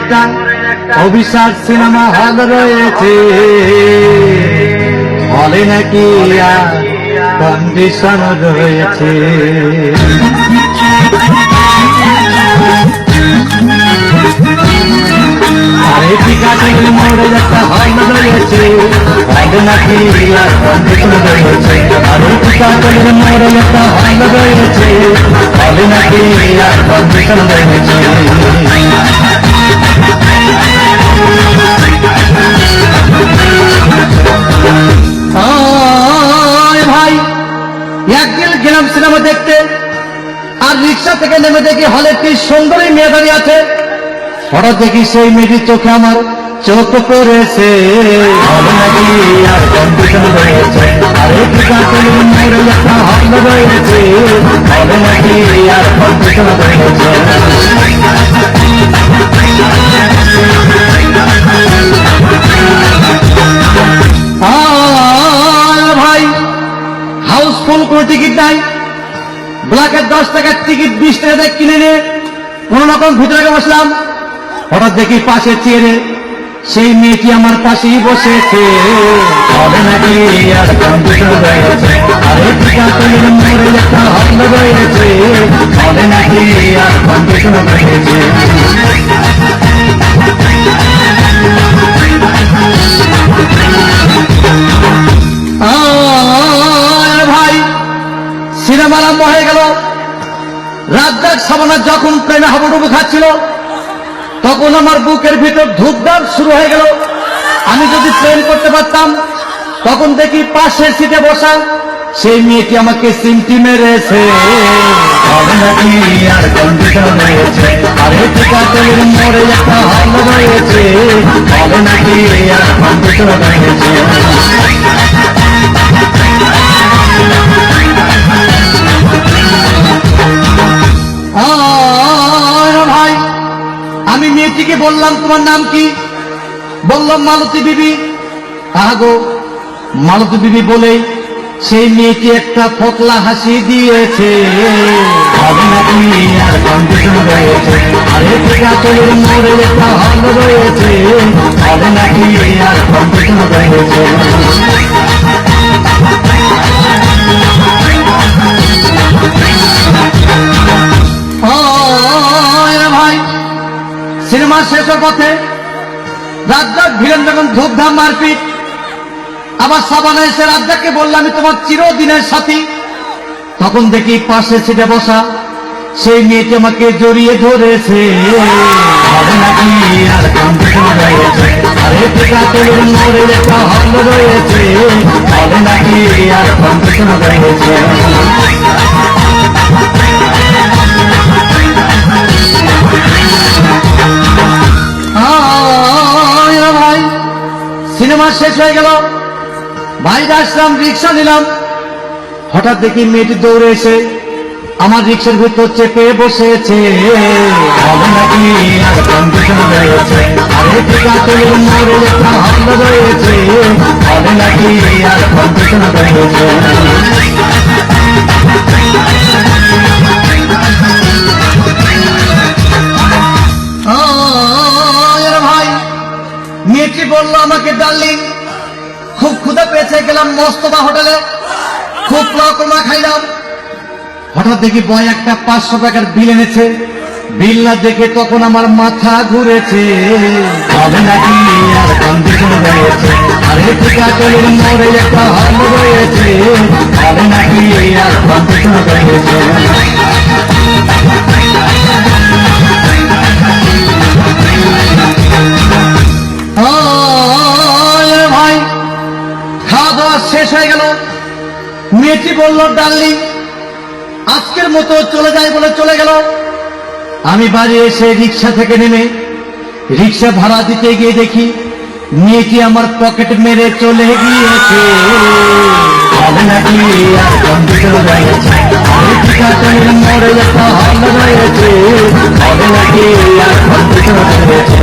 একটা অভিশাপ cinema hall রয়েছে, হলে নাকি কন্ডিশন রয়েছে। আরে টিকাটির মোড়ে একটা হল রয়েছে, হলে নাকি কন্ডিশন রয়েছে। আরে টিকাটির মোড়ে একটা হল রয়েছে, হলে নাকি কন্ডিশন রয়েছে। ভাই একদিন গেলাম সিনেমা দেখতে, আর রিক্সা থেকে নেমে দেখি হলে একটি সুন্দরী মেয়ে দাঁড়িয়ে আছে। হঠাৎ দেখি সেই মেয়েটির চোখে আমার চোখ পড়েছে, হলে নাকি আর কন্ডিশন রয়েছে। আরে টিকাটির মোড়ে একটা হল রয়েছে, হলে নাকি আর কন্ডিশন রয়েছে। ভাই হাউসফুল কোনো টিকিট নাই, ব্ল্যাকের 10 টাকার টিকিট 20 টাকা দিয়ে কিনে নিয়ে কোন রকম ভিতরে বসলাম। হঠাৎ দেখি পাশের চেয়ারে সেই মেয়েটি আমার পাশেই বসেছে, হবে নাকি আর কন্ডিশন রয়েছে। আরে টিকাটির মোড়ে একটা হল রয়েছে, হবে নাকি আর কন্ডিশন রয়েছে। ভাই সিনেমা আরম্ভ হয়ে গেল। রাজ্জাক সাবানা যখন প্রেমে হাবুডুবু খাচ্ছিল, তখন আমার বুকের ভিতর ধূপধাপ শুরু হয়ে গেল। আমি যদি প্রেম করতে পারতাম, তখন দেখি পাশের সিটে বসা সেই মেয়েটি আমাকে সিমটি মেরেছে, হবে নাকি আর কন্ডিশন রয়েছে। আরে টিকাটির মোড়ে একটা হল রয়েছে, হবে নাকি আর কন্ডিশন রয়েছে। ভাই আমি মেয়েটিকে বললাম তোমার নাম কি? বললাম মালতী বিবি। আগো মালতী বিবি বলেই সেই মেয়েটি একটা ফোকলা হাসি দিয়েছে, হবে নাকি আর কন্ডিশন রয়েছে। আরে টিকাটির মোড়ে একটা হল রয়েছে, হবে নাকি আর কন্ডিশন রয়েছে। ভাই সিনেমা শেষের পথে রাজ্জাক ভিলেন যখন ধূপধাম মারপিট, আবার সাবানা এসে রাজ্জাককে বললাম আমি তোমার চিরদিনের সাথী। তখন দেখি পাশে সিটে বসা সেই মেয়েটি আমাকে জড়িয়ে ধরেছে, হবে নাকি আর কন্ডিশন রয়েছে। আরে টিকাটির মোড়ে একটা হল রয়েছে, হবে নাকি আর কন্ডিশন রয়েছে। ভাই সিনেমা শেষ হয়ে গেল, বাইরে আসলাম, রিক্সা নিলাম। হঠাৎ দেখি মেয়েটি দৌড়ে এসে আমার রিক্সার ভিতর চেপে বসেছে, হবে নাকি আর কন্ডিশন রয়েছে। আরে টিকাটির মোড়ে একটা হল রয়েছে, হবে নাকি আর কন্ডিশন রয়েছে। ভাই মেয়েটি বললো আমাকে ডার্লিং খুব ক্ষুধা পেয়েছে, গেলাম মস্তবা হোটেলে, খুব রকমা খাইলাম। হঠাৎ দেখি বয় একটা 500 টাকার বিল এনেছে, বিল না দেখে তখন আমার মাথা ঘুরেছে, হবে নাকি আর কন্ডিশন রয়েছে। আরে টিকাটির মোড়ে একটা হল রয়েছে, হবে নাকি আর কন্ডিশন রয়েছে। ভাই খাওয়া দাওয়া শেষ হয়ে গেল, মেয়েটি বলল ডার্লিং আজকের মতো চলে যাই বলে চলে গেল। আমি বাড়ি এসে রিক্সা থেকে নেমে রিক্সা ভাড়া দিতে গিয়ে দেখি মেয়েটি আমার পকেট মেরে চলে গিয়েছে, হবে নাকি আর কন্ডিশন রয়েছে। টিকাটির মোড়ে একটা হল রয়েছে, হবে নাকি আর কন্ডিশন রয়েছে।